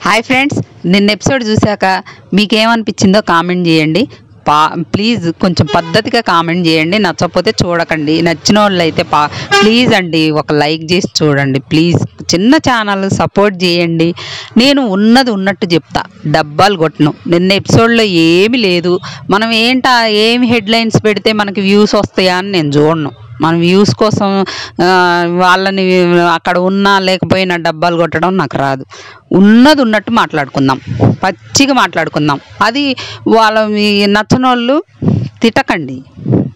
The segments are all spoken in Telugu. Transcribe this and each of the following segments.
హాయ్ ఫ్రెండ్స్, నిన్న ఎపిసోడ్ చూశాక మీకేమనిపించిందో కామెంట్ చేయండి. ప్లీజ్ కొంచెం పద్ధతిగా కామెంట్ చేయండి. నచ్చకపోతే చూడకండి. నచ్చిన వాళ్ళు అయితే ప్లీజ్ అండి ఒక లైక్ చేసి చూడండి. ప్లీజ్ చిన్న ఛానల్ సపోర్ట్ చేయండి. నేను ఉన్నది ఉన్నట్టు చెప్తా, డబ్బాలు కొట్టను. నిన్న ఎపిసోడ్లో ఏమీ లేదు. మనం ఏమి హెడ్లైన్స్ పెడితే మనకి వ్యూస్ వస్తాయా అని నేను చూడను. మనం వ్యూస్ కోసం వాళ్ళని అక్కడ ఉన్నా లేకపోయినా డబ్బాలు కొట్టడం నాకు రాదు. ఉన్నది ఉన్నట్టు మాట్లాడుకుందాం, పచ్చిగా మాట్లాడుకుందాం. అది నచ్చని వాళ్ళు తిట్టకండి,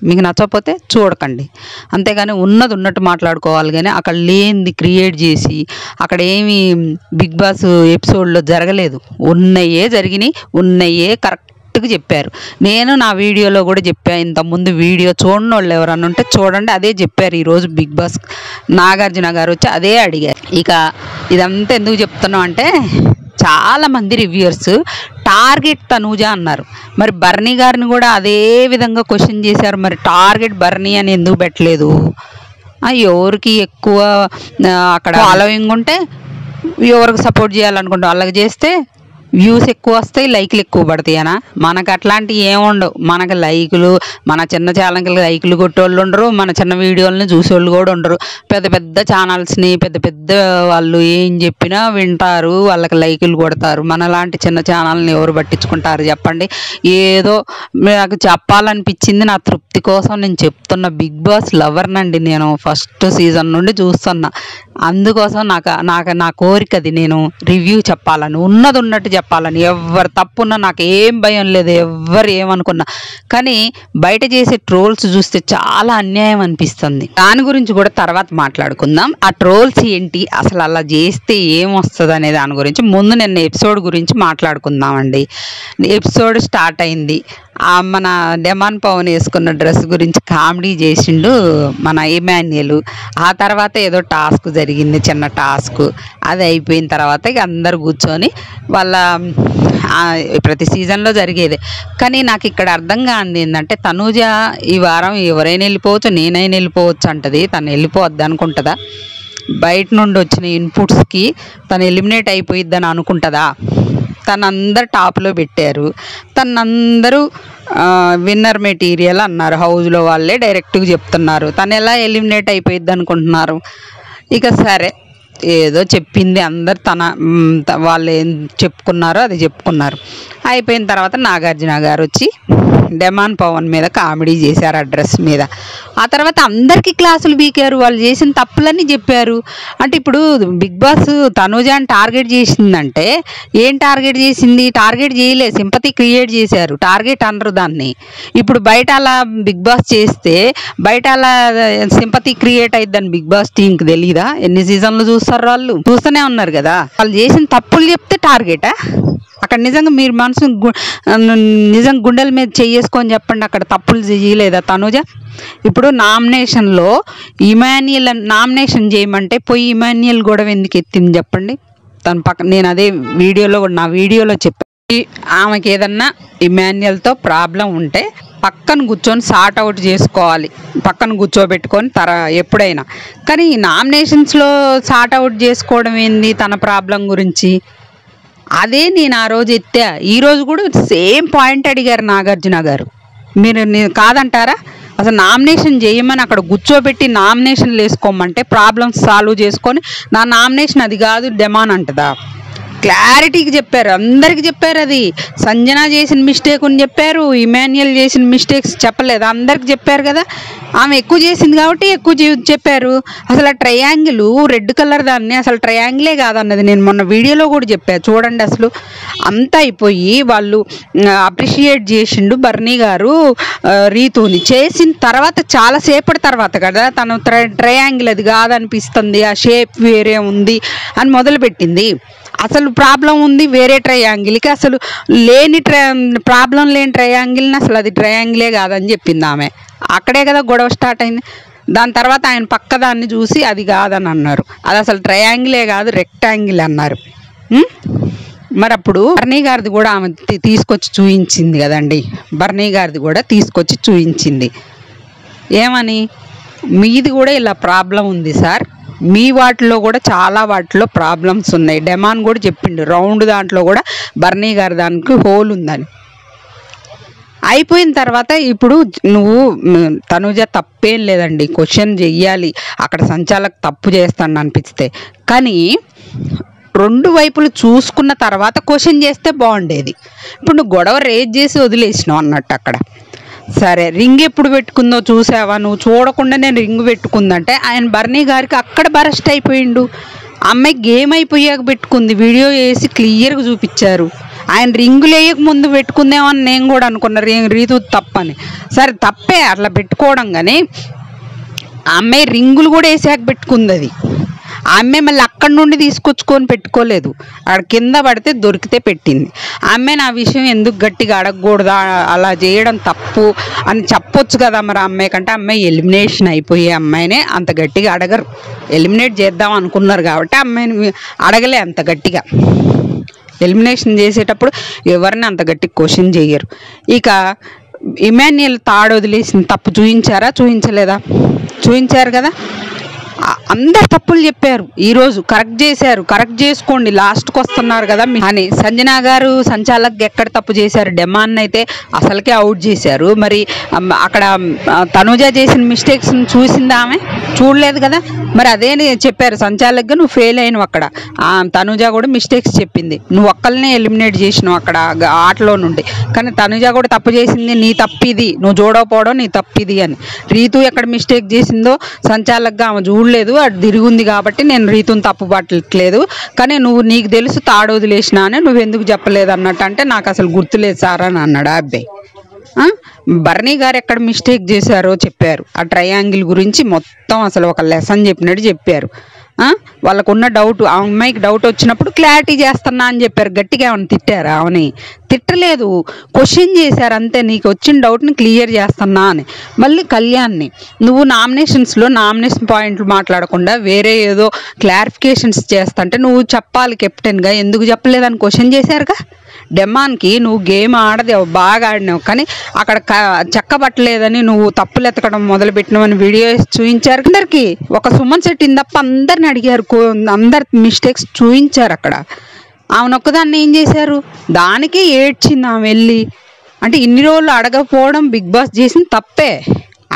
మీకు నచ్చకపోతే చూడకండి. అంతేగాని ఉన్నది ఉన్నట్టు మాట్లాడుకోవాలి. కానీ అక్కడ లేనిది క్రియేట్ చేసి అక్కడ ఏమి బిగ్ బాస్ ఎపిసోడ్లో జరగలేదు. ఉన్నయే జరిగినాయి, ఉన్నయే కరెక్ట్గా చెప్పారు. నేను నా వీడియోలో కూడా చెప్పాను. ఇంతకుముందు వీడియో చూడని వాళ్ళు ఎవరన్నా ఉంటే చూడండి, అదే చెప్పారు. ఈరోజు బిగ్ బాస్ నాగార్జున గారు వచ్చి అదే అడిగారు. ఇక ఇదంతా ఎందుకు చెప్తున్నాం అంటే, చాలామంది రివ్యూయర్స్ టార్గెట్ తనూజ అన్నారు. మరి బర్నీ గారిని కూడా అదే విధంగా క్వశ్చన్ చేశారు. మరి టార్గెట్ బర్నీ అని ఎందుకు పెట్టలేదు? ఎవరికి ఎక్కువ అక్కడ ఫాలోయింగ్ ఉంటే ఎవరికి సపోర్ట్ చేయాలనుకుంటే వాళ్ళకి చేస్తే వ్యూస్ ఎక్కువ వస్తాయి, లైకులు ఎక్కువ పడతాయి అనా? మనకు అట్లాంటివి ఏముండవు. మనకు లైకులు, మన చిన్న ఛానల్కి లైకులు కొట్టేవాళ్ళు ఉండరు, మన చిన్న వీడియోలని చూసేవాళ్ళు కూడా ఉండరు. పెద్ద పెద్ద ఛానల్స్ని పెద్ద పెద్ద వాళ్ళు ఏం చెప్పినా వింటారు, వాళ్ళకి లైకులు కొడతారు. మనలాంటి చిన్న ఛానల్ని ఎవరు పట్టించుకుంటారు చెప్పండి? ఏదో నాకు చెప్పాలనిపించింది, నా తృప్తి కోసం నేను చెప్తున్న. బిగ్ బాస్ లవర్నండి నేను, ఫస్ట్ సీజన్ నుండి చూస్తున్నా. అందుకోసం నా కోరిక అది. నేను రివ్యూ చెప్పాలని, ఉన్నది ఉన్నట్టు చెప్పాలని. ఎవరు తప్పున్నా నాకు ఏం భయం లేదు, ఎవరు ఏమనుకున్నా. కానీ బయట చేసే ట్రోల్స్ చూస్తే చాలా అన్యాయం అనిపిస్తుంది. దాని గురించి కూడా తర్వాత మాట్లాడుకుందాం. ఆ ట్రోల్స్ ఏంటి, అసలు అలా చేస్తే ఏమొస్తుంది అనే దాని గురించి ముందు నిన్న ఎపిసోడ్ గురించి మాట్లాడుకుందామండి. ఎపిసోడ్ స్టార్ట్ అయింది. మన డెమాన్ పవన్ వేసుకున్న డ్రెస్ గురించి కామెడీ చేసిండు మన ఇమాన్యుయల్. ఆ తర్వాత ఏదో టాస్క్ జరిగింది, చిన్న టాస్క్. అది అయిపోయిన తర్వాత ఇక అందరు కూర్చొని వాళ్ళ ప్రతి సీజన్లో జరిగేదే. కానీ నాకు ఇక్కడ అర్థం కానిది ఏంటంటే, తనూజ ఈ వారం ఎవరైనా వెళ్ళిపోవచ్చు, నేనైనా వెళ్ళిపోవచ్చు అంటది. తను వెళ్ళిపోవద్దు అనుకుంటుందా? బయట నుండి వచ్చిన ఇన్పుట్స్కి తను ఎలిమినేట్ అయిపోయిద్దని అనుకుంటుందా? తనందరు టాప్లో పెట్టారు, తనందరూ విన్నర్ మెటీరియల్ అన్నారు. హౌస్లో వాళ్ళే డైరెక్ట్గా చెప్తున్నారు. తను ఎలా ఎలిమినేట్ అయిపోయిద్ది అనుకుంటున్నారు? ఇక సరే, ఏదో చెప్పింది, అందరు వాళ్ళు ఏం చెప్పుకున్నారో అది చెప్పుకున్నారు. అయిపోయిన తర్వాత నాగార్జున గారు వచ్చి డెమాన్ పవన్ మీద కామెడీ చేశారు, ఆ డ్రెస్ మీద. ఆ తర్వాత అందరికీ క్లాసులు బీకారు, వాళ్ళు చేసిన తప్పులన్నీ చెప్పారు. అంటే ఇప్పుడు బిగ్ బాస్ తనూజాని టార్గెట్ చేసిందంటే ఏం టార్గెట్ చేసింది? టార్గెట్ చేయలేదు, సింపతి క్రియేట్ చేశారు. టార్గెట్ అనరు దాన్ని. ఇప్పుడు బయట అలా బిగ్ బాస్ చేస్తే బయట అలా సింపతి క్రియేట్ అయిద్దని బిగ్ బాస్ టీంకి తెలీదా? ఎన్ని సీజన్లు చూస్తారు వాళ్ళు? చూస్తూనే ఉన్నారు కదా. వాళ్ళు చేసిన తప్పులు చెప్తే టార్గెటా? అక్కడ నిజంగా మీరు మనసు నిజంగా గుండెల మీద చేసుకొని చెప్పండి, అక్కడ తప్పులు చేయలేదా తనూజ? ఇప్పుడు నామినేషన్లో ఇమాన్యుయల్ నామినేషన్ చేయమంటే పోయి ఇమాన్యుయల్ గొడవ ఎందుకు ఎత్తింది చెప్పండి? తన నేను అదే వీడియోలో నా వీడియోలో చెప్పాను. ఆమెకి ఏదన్నా ఇమాన్యుయల్తో ప్రాబ్లం ఉంటే పక్కన కూర్చొని సార్ట్ అవుట్ చేసుకోవాలి, పక్కన కూర్చోబెట్టుకొని ఎప్పుడైనా. కానీ నామినేషన్స్లో సార్ట్ అవుట్ చేసుకోవడం ఏంది తన ప్రాబ్లం గురించి? అదే నేను ఆ రోజు ఎత్తా. ఈరోజు కూడా సేమ్ పాయింట్ అడిగారు నాగార్జున గారు. మీరు కాదంటారా? అసలు నామినేషన్ చేయమని అక్కడ కూర్చోబెట్టి నామినేషన్లు వేసుకోమంటే ప్రాబ్లమ్స్ సాల్వ్ చేసుకొని నా నామినేషన్ అది కాదు డెమాన్ అంటదా? క్లారిటీకి చెప్పారు, అందరికి చెప్పారు. అది సంజన చేసిన మిస్టేక్ అని చెప్పారు, ఇమాన్యుయల్ చేసిన మిస్టేక్స్ చెప్పలేదు, అందరికి చెప్పారు కదా. ఆమె ఎక్కువ చేసింది కాబట్టి ఎక్కువ చెప్పారు. అసలు ఆ ట్రయాంగిల్ రెడ్ కలర్ దాన్ని అసలు ట్రయాంగిలే కాదన్నది నేను మొన్న వీడియోలో కూడా చెప్పాను. చూడండి, అసలు అంతా అయిపోయి వాళ్ళు అప్రిషియేట్ చేసిండు బర్నీ గారు రీతుని. చేసిన తర్వాత చాలాసేపటి తర్వాత కదా తను ట్రయాంగిల్ అది కాదనిపిస్తుంది, ఆ షేప్ వేరే ఉంది అని మొదలుపెట్టింది. అసలు ప్రాబ్లం ఉంది వేరే ట్రయాంగిల్కి, అసలు ప్రాబ్లం లేని ట్రయాంగిల్ని అసలు అది ట్రయాంగిలే కాదని చెప్పింది ఆమె. అక్కడే కదా గొడవ స్టార్ట్ అయింది. దాని తర్వాత ఆయన పక్కదాన్ని చూసి అది కాదని అన్నారు. అది అసలు ట్రయాంగిలే కాదు, రెక్టాంగిల్ అన్నారు. మరి అప్పుడు బర్నీ గారిది కూడా ఆమె తీసుకొచ్చి చూయించింది కదండి. బర్నీ గారిది కూడా తీసుకొచ్చి చూయించింది. ఏమని? మీది కూడా ఇలా ప్రాబ్లం ఉంది సార్, మీ వాటిలో కూడా చాలా వాటిలో ప్రాబ్లమ్స్ ఉన్నాయి. డెమాన్ కూడా చెప్పిండు రౌండ్ దాంట్లో కూడా బర్నీ గారి దానికి హోల్ ఉందని. అయిపోయిన తర్వాత ఇప్పుడు నువ్వు తనుజ తప్పేం లేదండి, క్వశ్చన్ చెయ్యాలి, అక్కడ సంచాలక్ తప్పు చేస్తాను అనిపిస్తే. కానీ రెండు వైపులు చూసుకున్న తర్వాత క్వశ్చన్ చేస్తే బాగుండేది. ఇప్పుడు నువ్వు గొడవ రేజ్ చేసి వదిలేసినావు అన్నట్టు అక్కడ. సరే రింగ్ ఎప్పుడు పెట్టుకుందో చూసావా, నువ్వు చూడకుండా నేను రింగ్ పెట్టుకుందంటే ఆయన బర్నీ గారికి అక్కడ బరస్ట్ అయిపోయిండు. అమ్మాయి గేమ్ అయిపోయాక పెట్టుకుంది, వీడియో వేసి క్లియర్గా చూపించారు. ఆయన రింగులు వేయక ముందు పెట్టుకుందేమని నేను కూడా అనుకున్నా రీతు తప్పని. సరే తప్పే అట్లా పెట్టుకోవడం, కానీ అమ్మాయి రింగులు కూడా వేసాక పెట్టుకుంది. అది ఆమె మళ్ళీ అక్కడి నుండి తీసుకొచ్చుకొని పెట్టుకోలేదు, అక్కడ కింద పడితే దొరికితే పెట్టింది. ఆమె నా విషయం ఎందుకు గట్టిగా అడగకూడదా, అలా చేయడం తప్పు అని చెప్పొచ్చు కదా. మరి అమ్మాయి కంటే అమ్మాయి ఎలిమినేషన్ అయిపోయే అమ్మాయినే అంత గట్టిగా అడగరు. ఎలిమినేట్ చేద్దాం అనుకున్నారు కాబట్టి అమ్మాయిని అడగలే అంత గట్టిగా. ఎలిమినేషన్ చేసేటప్పుడు ఎవరిని అంత గట్టిగా క్వశ్చన్ చేయరు. ఇక ఇమాన్యుయల్ తాడు వదిలేసిన తప్పు చూపించారా, చూపించలేదా? చూపించారు కదా. అందరు తప్పులు చెప్పారు, ఈరోజు కరెక్ట్ చేశారు, కరెక్ట్ చేసుకోండి లాస్ట్కి వస్తున్నారు కదా అని. సంజన గారు సంచాలక్ ఎక్కడ తప్పు చేశారు, డెమాన్ అయితే అసలుకే అవుట్ చేశారు. మరి అక్కడ తనుజ చేసిన మిస్టేక్స్ని చూసిందా ఆమె? చూడలేదు కదా. మరి అదే చెప్పారు సంచాలక్గా నువ్వు ఫెయిల్ అయినవు అక్కడ. తనుజ కూడా మిస్టేక్స్ చెప్పింది, నువ్వు ఒక్కళ్ళనే ఎలిమినేట్ చేసినావు అక్కడ ఆటలో నుండి. కానీ తనుజ కూడా తప్పు చేసింది, నీ తప్పిది, నువ్వు చూడకపోవడం నీ తప్పిది అని. రీతు ఎక్కడ మిస్టేక్ చేసిందో సంచాలక్గా ఆమె చూడలేదు, అటు తిరుగుంది కాబట్టి నేను రీతుని తప్పు పట్టట్లేదు. కానీ నీకు తెలుసు తాడు వదిలేసినా అని నువ్వెందుకు చెప్పలేదు అన్నట్టు. అంటే నాకు అసలు గుర్తులేదు సార్ అని అన్నాడు ఆ అబ్బాయి. బర్నీ గారు ఎక్కడ మిస్టేక్ చేశారో చెప్పారు. ఆ ట్రయాంగిల్ గురించి మొత్తం అసలు ఒక లెసన్ చెప్పినట్టు చెప్పారు. వాళ్ళకున్న డౌట్, ఆ అమ్మాయికి డౌట్ వచ్చినప్పుడు క్లారిటీ చేస్తున్నా అని చెప్పారు. గట్టిగా ఏమైనా తిట్టారా? అవని తిట్టలేదు, క్వశ్చన్ చేశారు అంతే, నీకు వచ్చిన డౌట్ని క్లియర్ చేస్తున్నా అని. మళ్ళీ కళ్యాణ్ని నువ్వు నామినేషన్స్లో నామినేషన్ పాయింట్లు మాట్లాడకుండా వేరే ఏదో క్లారిఫికేషన్స్ చేస్తుంటే నువ్వు చెప్పాలి కెప్టెన్గా, ఎందుకు చెప్పలేదని క్వశ్చన్ చేశారుగా. డెమాన్కి నువ్వు గేమ్ ఆడది బాగా ఆడినావు, కానీ అక్కడ చెక్కబట్టలేదని నువ్వు తప్పులు ఎత్తకడం మొదలుపెట్టినావని వీడియో చూపించారు. అందరికి ఒక సుమన్ శెట్టిని తప్ప అందరిని అడిగారు, అందరి మిస్టేక్స్ చూపించారు అక్కడ. ఆమె ఒక్కదాన్ని ఏం చేశారు, దానికే ఏడ్చింది ఆమె వెళ్ళి. అంటే ఇన్ని రోజులు అడగకపోవడం బిగ్ బాస్ చేసిన తప్పే.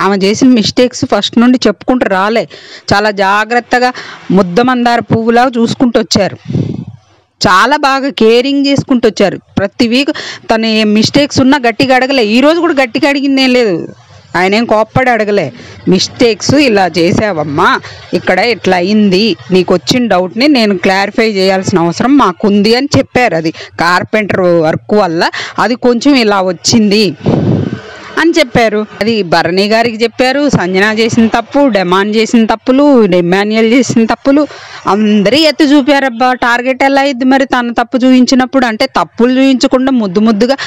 ఆమె చేసిన మిస్టేక్స్ ఫస్ట్ నుండి చెప్పుకుంటూ రాలే, చాలా జాగ్రత్తగా ముద్దమందార పువ్వులాగా చూసుకుంటూ వచ్చారు, చాలా బాగా కేరింగ్ చేసుకుంటూ వచ్చారు. ప్రతి వీక్ తన మిస్టేక్స్ ఉన్నా గట్టిగా అడగలే. ఈరోజు కూడా గట్టిగా అడిగిందేం లేదు, ఆయన ఏం కోప్పడి అడగలే. మిస్టేక్స్ ఇలా చేసావమ్మా, ఇక్కడ ఇట్లా అయింది, నీకు వచ్చిన డౌట్ని నేను క్లారిఫై చేయాల్సిన అవసరం మాకుంది అని చెప్పారు. అది కార్పెంటర్ వర్క్ వల్ల అది కొంచెం ఇలా వచ్చింది అని చెప్పారు. అది బర్నీ గారికి చెప్పారు. సంజన చేసిన తప్పు, డెమాన్ చేసిన తప్పులు, ఇమాన్యుయల్ చేసిన తప్పులు అందరూ ఎత్తి చూపారబ్బా. టార్గెట్ ఎలా అయింది మరి తన తప్పు చూపించినప్పుడు? అంటే తప్పులు చూపించకుండా ముద్దుగా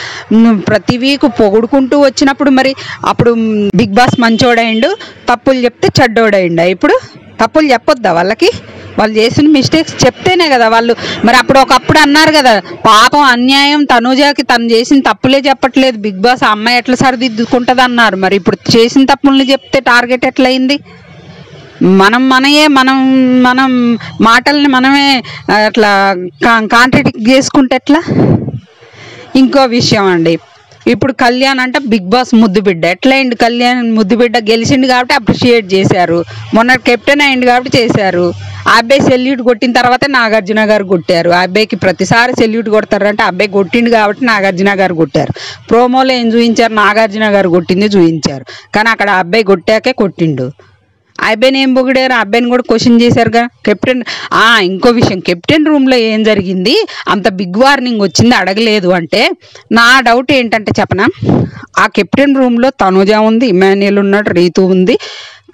ప్రతి వీక్ పొగుడుకుంటూ వచ్చినప్పుడు మరి అప్పుడు బిగ్ బాస్ మంచోడైండు, తప్పులు చెప్తే చెడ్డోడైండు. ఇప్పుడు తప్పులు చెప్పొద్దా వాళ్ళకి? వాళ్ళు చేసిన మిస్టేక్స్ చెప్తేనే కదా వాళ్ళు. మరి ఒకప్పుడు అన్నారు కదా, పాపం అన్యాయం తనుజాకి, తను చేసిన తప్పులే చెప్పట్లేదు బిగ్ బాస్, ఆ అమ్మాయి ఎట్లా సరిదిద్దుకుంటుంది అన్నారు. మరి ఇప్పుడు చేసిన తప్పుల్ని చెప్తే టార్గెట్ ఎట్లయింది? మనం మాటల్ని మనమే అట్లా కాంట్రడిక్ట్ చేసుకుంటే ఎట్లా? ఇంకో విషయం అండి, ఇప్పుడు కళ్యాణ్ అంటే బిగ్ బాస్ ముద్దు బిడ్డ. ఎట్లయింది కళ్యాణ్ ముద్దు బిడ్డ? గెలిచిండు కాబట్టి అప్రిషియేట్ చేశారు, మొన్న కెప్టెన్ అయింది కాబట్టి చేశారు. ఆ అబ్బాయి సెల్యూట్ కొట్టిన తర్వాత నాగార్జున గారు కొట్టారు. ఆ అబ్బాయికి ప్రతిసారి సెల్యూట్ కొడతారంటే ఆ అబ్బాయి కొట్టిండు కాబట్టి నాగార్జున గారు కొట్టారు. ప్రోమోలో ఏం చూపించారు, నాగార్జున గారు కొట్టింది చూపించారు, కానీ అక్కడ ఆ అబ్బాయి కొట్టాకే కొట్టిండు. ఆ అబ్బాయిని ఏం పొగిడారు, ఆ అబ్బాయిని కూడా క్వశ్చన్ చేశారుగా కెప్టెన్. ఇంకో విషయం, కెప్టెన్ రూమ్లో ఏం జరిగింది, అంత బిగ్ వార్నింగ్ వచ్చింది అడగలేదు అంటే నా డౌట్ ఏంటంటే చెప్పనా, ఆ కెప్టెన్ రూమ్లో తనుజ ఉంది, ఇమాన్యుయల్ ఉన్నాడు, రీతు ఉంది,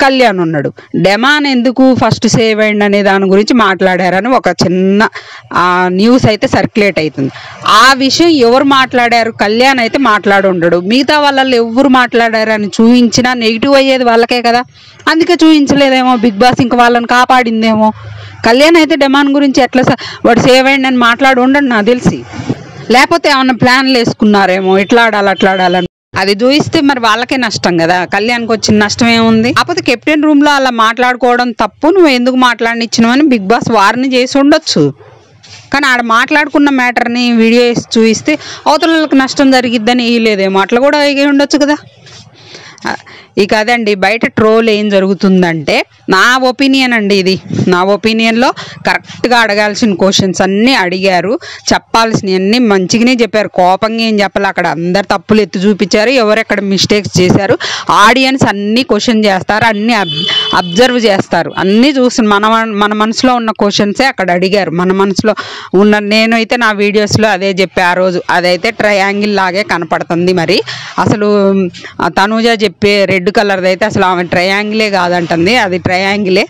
కళ్యాణ్ ఉన్నాడు. డెమాన్ ఎందుకు ఫస్ట్ సేవ్ అయ్యింది అనే దాని గురించి మాట్లాడారని ఒక చిన్న న్యూస్ అయితే సర్క్యులేట్ అవుతుంది. ఆ విషయం ఎవరు మాట్లాడారు? కళ్యాణ్ అయితే మాట్లాడి ఉండడు, మిగతా వాళ్ళల్లో ఎవరు మాట్లాడారని చూపించినా నెగిటివ్ అయ్యేది వాళ్ళకే కదా. అందుకే చూపించలేదేమో బిగ్ బాస్, ఇంకా వాళ్ళని కాపాడిందేమో. కళ్యాణ్ అయితే డెమాన్ గురించి ఎట్లా వాడు సేవ్ అయ్యింది అని మాట్లాడి ఉండడు నాకు తెలిసి. లేకపోతే ఏమన్నా ప్లాన్లు వేసుకున్నారేమో, ఇట్లా ఆడాలి అట్లా ఆడాలని. అది చూయిస్తే మరి వాళ్ళకే నష్టం కదా, కళ్యాణ్కి వచ్చిన నష్టం ఏముంది? కాకపోతే కెప్టెన్ రూమ్ లో అలా మాట్లాడుకోవడం తప్పు, నువ్వు ఎందుకు మాట్లాడినిచ్చినావని బిగ్ బాస్ వార్ని చేసి ఉండొచ్చు. కానీ ఆడ మాట్లాడుకున్న మ్యాటర్ని వీడియో వేసి చూయిస్తే అవతలకి నష్టం జరిగిద్దని లేదేమో, అట్లా కూడా అయ్యి ఉండొచ్చు కదా. ఇక అదండి, బయట ట్రోల్ ఏం జరుగుతుందంటే, నా ఒపీనియన్ అండి ఇది, నా ఒపీనియన్లో కరెక్ట్గా అడగాల్సిన క్వశ్చన్స్ అన్నీ అడిగారు, చెప్పాల్సినవన్నీ మంచిగానే చెప్పారు, కోపంగా ఏం చెప్పాలి. అక్కడ అందరు తప్పులు ఎత్తి చూపించారు, ఎవరెక్కడ మిస్టేక్స్ చేశారు, ఆడియన్స్ అన్నీ క్వశ్చన్ చేస్తారు, అన్నీ అబ్జర్వ్ చేస్తారు, అన్నీ చూసి మన మనసులో ఉన్న క్వశ్చన్సే అక్కడ అడిగారు. మన మనసులో ఉన్న, నేనైతే నా వీడియోస్లో అదే చెప్పా ఆ రోజు, అదైతే ట్రయాంగిల్ లాగే కనపడుతుంది. మరి అసలు తనూజ చెప్పే రెడ్ కలర్ది అయితే అసలు ఆమె ట్రయాంగిలే కాదంటుంది, అది ట్రయాంగిలే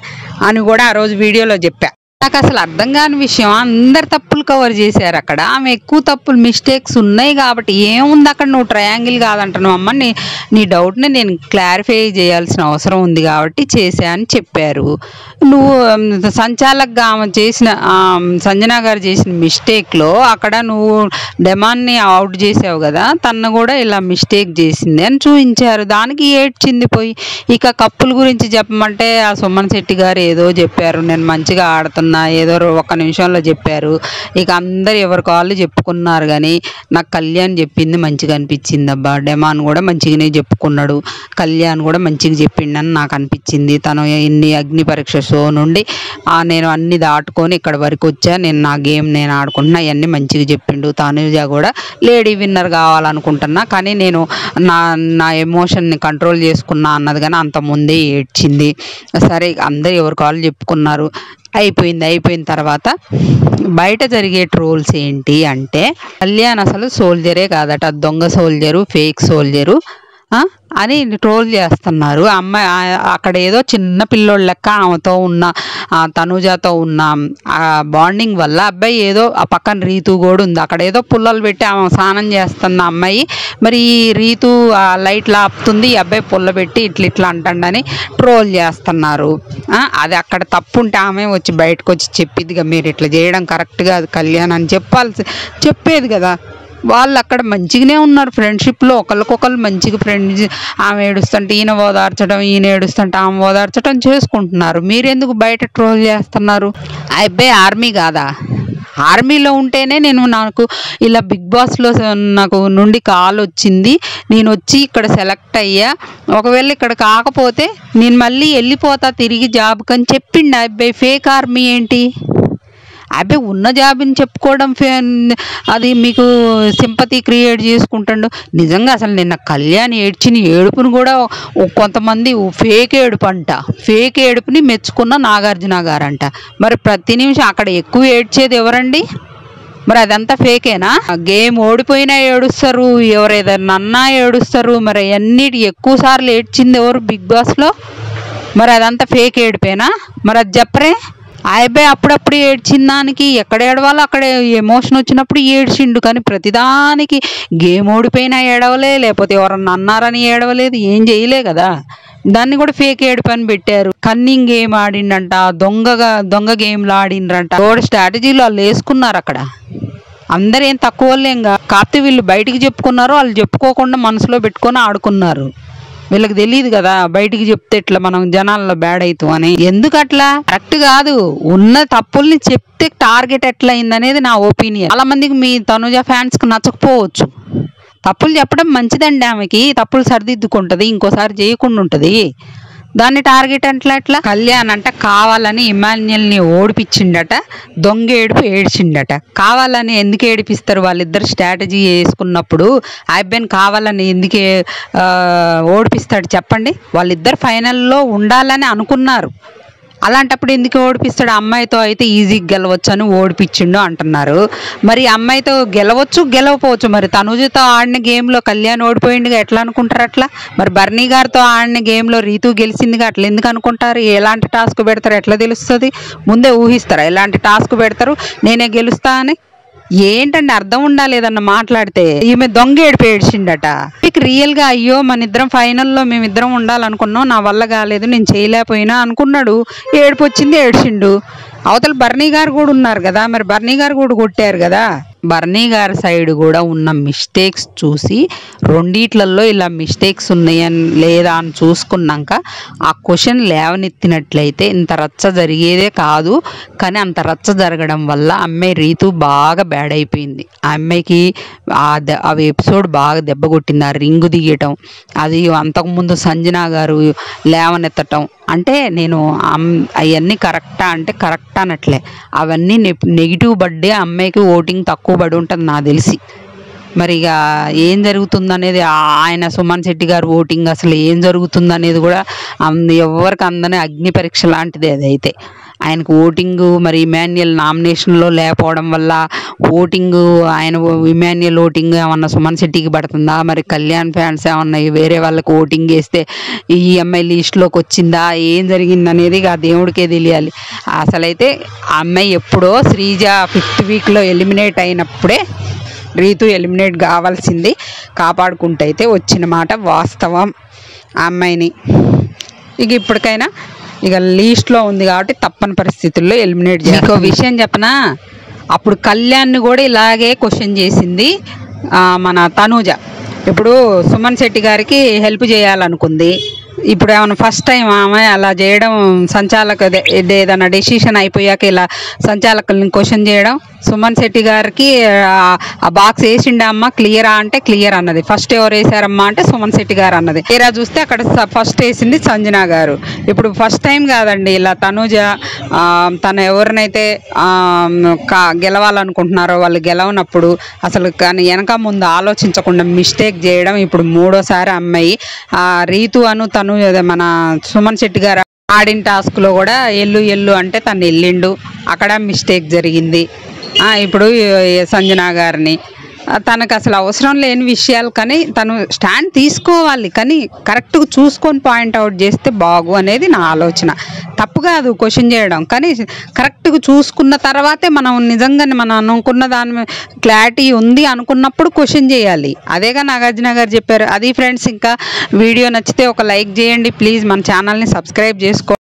అని కూడా ఆ రోజు వీడియోలో చెప్పా. నాకు అసలు అర్థం కాని విషయం, అందరు తప్పులు కవర్ చేశారు అక్కడ, ఆమె ఎక్కువ తప్పులు మిస్టేక్స్ ఉన్నాయి కాబట్టి ఏముంది అక్కడ, నువ్వు ట్రయాంగిల్ కాదంటున్నావు అమ్మ, నీ డౌట్ని నేను క్లారిఫై చేయాల్సిన అవసరం ఉంది కాబట్టి చేశా అని చెప్పారు. నువ్వు సంచాలకుగా ఆమె చేసిన, సంజన గారు చేసిన మిస్టేక్లో అక్కడ నువ్వు డెమాన్ని అవుట్ చేసావు కదా, తను కూడా ఇలా మిస్టేక్ చేసింది అని చూపించారు, దానికి ఏడ్చింది పోయి. ఇక కప్పుల గురించి చెప్పమంటే ఆ సుమన్ శెట్టి గారు ఏదో చెప్పారు, నేను మంచిగా ఆడుతున్నా ఏదో ఒక్క నిమిషంలో చెప్పారు. ఇక అందరు ఎవరి కాళ్ళు చెప్పుకున్నారు, కానీ నాకు కళ్యాణ్ చెప్పింది మంచిగా అనిపించింది అబ్బా. డెమాన్ కూడా మంచిగానే చెప్పుకున్నాడు, కళ్యాణ్ కూడా మంచిగా చెప్పిండని నాకు అనిపించింది. తను ఇన్ని అగ్ని పరీక్ష షో నుండి నేను అన్ని దాటుకొని ఇక్కడ వరకు వచ్చా, నేను నా గేమ్ నేను ఆడుకుంటున్నా, అవన్నీ మంచిగా చెప్పిండు. తనుజ కూడా లేడీ విన్నర్ కావాలనుకుంటున్నా, కానీ నేను నా ఎమోషన్ని కంట్రోల్ చేసుకున్నా అన్నది, కానీ అంత ముందే ఏడ్చింది. సరే అందరు ఎవరి కాళ్ళు చెప్పుకున్నారు, అయిపోయిన తర్వాత బయట జరిగే ట్రోల్స్ ఏంటి అంటే, కళ్యాణ్ అసలు సోల్జరే కాదట, దొంగ సోల్జరు, ఫేక్ సోల్జరు అని ట్రోల్ చేస్తున్నారు. అమ్మాయి అక్కడ ఏదో చిన్న పిల్లోళ్ళ లెక్క ఆమెతో ఉన్న, తనుజాతో ఉన్న ఆ బాండింగ్ వల్ల అబ్బాయి ఏదో, ఆ పక్కన రీతు కూడా ఉంది, అక్కడ ఏదో పుల్లలు పెట్టి ఆమె స్నానం చేస్తున్న అమ్మాయి, మరి ఈ రీతు ఆ లైట్లు ఆపుతుంది, ఈ అబ్బాయి పుల్ల పెట్టి ఇట్లా అంటాడని ట్రోల్ చేస్తున్నారు. అది అక్కడ తప్పు ఉంటే ఆమె వచ్చి బయటకు వచ్చి చెప్పిద్దిగా, మీరు ఇట్లా చేయడం కరెక్ట్ కాదు కళ్యాణ్ అని చెప్పేది కదా. వాళ్ళు అక్కడ మంచిగానే ఉన్నారు, ఫ్రెండ్షిప్లో ఒకరికొకరు మంచిగా ఫ్రెండ్స్, ఆమె ఏడుస్తుంటే ఈయన ఓదార్చడం, ఈయన ఏడుస్తుంటే ఆమె ఓదార్చడం చేసుకుంటున్నారు. మీరెందుకు బయట ట్రోల్ చేస్తున్నారు? ఆ అబ్బాయి ఆర్మీ కాదా? ఆర్మీలో ఉంటేనే నాకు ఇలా బిగ్ బాస్లో నాకు నుండి కాల్ వచ్చింది, నేను వచ్చి ఇక్కడ సెలెక్ట్ అయ్యా, ఒకవేళ ఇక్కడ కాకపోతే నేను మళ్ళీ వెళ్ళిపోతా తిరిగి జాబ్కి అని చెప్పిండు ఆ అబ్బాయి. ఫేక్ ఆర్మీ ఏంటి? అబ్బాయి ఉన్న జాబ్ని చెప్పుకోవడం అది మీకు సింపతి క్రియేట్ చేసుకుంటాడు. నిజంగా అసలు నిన్న కళ్యాణ్ ఏడ్చిన ఏడుపుని కూడా కొంతమంది ఫేక్ ఏడుపు అంట, ఫేక్ ఏడుపుని మెచ్చుకున్న నాగార్జున గారంట. మరి ప్రతి నిమిషం అక్కడ ఎక్కువ ఏడ్చేది ఎవరండి? మరి అదంతా ఫేకేనా? గేమ్ ఓడిపోయినా ఏడుస్తారు, ఎవరు ఏదన్నా అన్నా ఏడుస్తారు, మరి అన్నిటి ఎక్కువ సార్లు ఏడ్చింది ఎవరు బిగ్ బాస్లో? మరి అదంతా ఫేక్ ఏడిపోయినా? మరి అది చెప్పరే. ఆ అబ్బాయి అప్పుడప్పుడు ఏడ్చిన దానికి ఎక్కడ ఏడవాలో అక్కడ ఎమోషన్ వచ్చినప్పుడు ఏడ్చిండు, కానీ ప్రతిదానికి గేమ్ ఓడిపోయినా ఏడవలే, లేకపోతే ఎవరన్నా అన్నారని ఏడవలేదు, ఏం చేయలే కదా. దాన్ని కూడా ఫేక్ ఏడుపు అని పెట్టారు. కన్నింగ్ గేమ్ ఆడిండంట, దొంగ గేమ్లు ఆడిండ్రంట, రోడ్ స్ట్రాటజీలు వాళ్ళు వేసుకున్నారు అక్కడ. అందరు ఏం తక్కువ వాళ్ళేంగా, కాకపోతే వీళ్ళు బయటికి చెప్పుకున్నారు, వాళ్ళు చెప్పుకోకుండా మనసులో పెట్టుకొని ఆడుకున్నారు. వీళ్ళకి తెలియదు కదా బయటికి చెప్తే ఇట్లా మనం జనాల్లో బ్యాడ్ అవుతాం అని. ఎందుకు అట్లా? కరెక్ట్ కాదు. ఉన్న తప్పుల్ని చెప్తే టార్గెట్ ఎట్లా అయింది అనేది నా ఒపీనియన్. చాలా మందికి మీ తనుజ ఫ్యాన్స్కి నచ్చకపోవచ్చు. తప్పులు చెప్పడం మంచిదండి, ఆమెకి తప్పులు సరిదిద్దుకుంటుంది, ఇంకోసారి చేయకుండా ఉంటుంది. దాన్ని టార్గెట్ ఎట్లా? కళ్యాణ్ అంట కావాలని ఇమాన్యుయల్ని ఓడిపించిండట, దొంగ ఏడుపు ఏడ్చిండట. కావాలని ఎందుకు ఏడిపిస్తారు? వాళ్ళిద్దరు స్ట్రాటజీ వేసుకున్నప్పుడు ఆ అబ్బాయిని కావాలని ఎందుకు ఓడిపిస్తాడు చెప్పండి? వాళ్ళిద్దరు ఫైనల్లో ఉండాలని అనుకున్నారు, అలాంటప్పుడు ఎందుకు ఓడిపిస్తాడు? అమ్మాయితో అయితే ఈజీగా గెలవచ్చు అని ఓడిపించిండు అంటున్నారు. మరి అమ్మాయితో గెలవపోవచ్చు. మరి తనుజతో ఆడిన గేమ్లో కళ్యాణ్ ఓడిపోయిండుగా, ఎట్లా అనుకుంటారు అట్లా? మరి బర్నీ గారితో ఆడిన గేమ్లో రీతు గెలిచిందిగా, అట్లా ఎందుకు అనుకుంటారు? ఎలాంటి టాస్క్ పెడతారు ఎట్లా తెలుస్తుంది? ముందే ఊహిస్తారా ఎలాంటి టాస్క్ పెడతారు నేనే గెలుస్తా అని? ఏంటండి అర్థం ఉండాలి ఏదన్నా మాట్లాడితే. ఈమె దొంగ ఏడిపి ఏడ్చిండట. మీకు రియల్గా అయ్యో మన ఇద్దరం ఫైనల్లో మేమిద్దరం ఉండాలనుకున్నాం, నా వల్ల కాలేదు, నేను చేయలేకపోయినా అనుకున్నాడు, ఏడుపు వచ్చింది, ఏడ్చిండు. అవతల బర్నీ గారు కూడా ఉన్నారు కదా, మరి బర్నీ గారు కూడా కొట్టారు కదా. బర్నీ గారి సైడ్ కూడా ఉన్న మిస్టేక్స్ చూసి రెండిట్లలో ఇలా మిస్టేక్స్ ఉన్నాయని లేదా అని చూసుకున్నాక ఆ క్వశ్చన్ లేవనెత్తినట్లయితే ఇంత రచ్చ జరిగేదే కాదు. కానీ అంత రచ్చ జరగడం వల్ల అమ్మాయి రీతు బాగా బ్యాడ్ అయిపోయింది. ఆ అమ్మాయికి అవి ఎపిసోడ్ బాగా దెబ్బ కొట్టింది. ఆ రింగు దిగటం, అది అంతకుముందు సంజన గారు లేవనెత్తటం, అంటే నేను అవన్నీ కరెక్టా అంటే కరెక్ట్ అనట్లే, అవన్నీ నెగిటివ్ పడ్డే అమ్మాయికి ఓటింగ్ తక్కువ పడి ఉంటుంది నాకు తెలిసి. మరి ఇక ఏం జరుగుతుందనేది ఆయన సుమన్ శెట్టి గారు ఓటింగ్ అసలు ఏం జరుగుతుందనేది కూడా ఎవరికి అందని అగ్ని పరీక్ష లాంటిది. అదైతే ఆయనకు ఓటింగు మరి ఇమాన్యుయల్ నామినేషన్లో లేకపోవడం వల్ల ఓటింగు ఆయన ఇమాన్యుయల్ ఓటింగ్ ఏమన్నా సుమన్ శెట్టికి పడుతుందా, మరి కళ్యాణ్ ఫ్యాన్స్ ఏమన్నా వేరే వాళ్ళకి ఓటింగ్ వేస్తే ఈ అమ్మాయి లిస్టులోకి వచ్చిందా, ఏం జరిగిందనేది ఆ దేవుడికే తెలియాలి. అసలైతే ఆ అమ్మాయి ఎప్పుడో శ్రీజ 5th వీక్లో ఎలిమినేట్ అయినప్పుడే రీతు ఎలిమినేట్ కావాల్సింది. కాపాడుకుంటూ అయితే వచ్చిన మాట వాస్తవం. ఆ అమ్మాయిని ఇక ఇప్పటికైనా ఇక లీస్ట్లో ఉంది కాబట్టి తప్పని పరిస్థితుల్లో ఎలిమినేట్ చేయాలి. ఇంకో విషయం చెప్పనా, అప్పుడు కళ్యాణ్ని కూడా ఇలాగే క్వశ్చన్ చేసింది మన తనూజ. ఇప్పుడు సుమన్ శెట్టి గారికి హెల్ప్ చేయాలనుకుంది. ఇప్పుడు ఏమైనా ఫస్ట్ టైం ఆమె అలా చేయడం, సంచాలక ఏదైనా డెసిషన్ అయిపోయాక ఇలా సంచాలకుల్ని క్వశ్చన్ చేయడం. సుమన్ శెట్టి గారికి ఆ బాక్స్ వేసిండా అమ్మ క్లియరా అంటే క్లియర్ అన్నది. ఫస్ట్ ఎవరు వేసారమ్మా అంటే సుమన్ శెట్టి గారు అన్నది. తీరా చూస్తే అక్కడ ఫస్ట్ వేసింది సంజన గారు. ఇప్పుడు ఫస్ట్ టైం కాదండి ఇలా తనూజ తను ఎవరినైతే గెలవాలనుకుంటున్నారో వాళ్ళు గెలవనప్పుడు అసలు కానీ వెనక ముందు ఆలోచించకుండా మిస్టేక్ చేయడం ఇప్పుడు 3వసారి అమ్మాయి. రీతు అను తను మన సుమన్ శెట్టి గారు ఆడిన టాస్క్లో కూడా ఎల్లు అంటే తను వెళ్ళిండు, అక్కడ మిస్టేక్ జరిగింది. ఇప్పుడు సంజన గారిని తనకు అసలు అవసరం లేని విషయాలు కానీ తను స్టాండ్ తీసుకోవాలి, కానీ కరెక్ట్గా చూసుకొని పాయింట్అవుట్ చేస్తే బాగు అనేది నా ఆలోచన. తప్పు కాదు క్వశ్చన్ చేయడం, కానీ కరెక్ట్గా చూసుకున్న తర్వాతే మనం నిజంగానే మనం అనుకున్న దాని క్లారిటీ ఉంది అనుకున్నప్పుడు క్వశ్చన్ చేయాలి. అదేగా నాగార్జున గారు చెప్పారు. అది ఫ్రెండ్స్, ఇంకా వీడియో నచ్చితే ఒక లైక్ చేయండి ప్లీజ్. మన ఛానల్ని సబ్స్క్రైబ్ చేసుకోండి.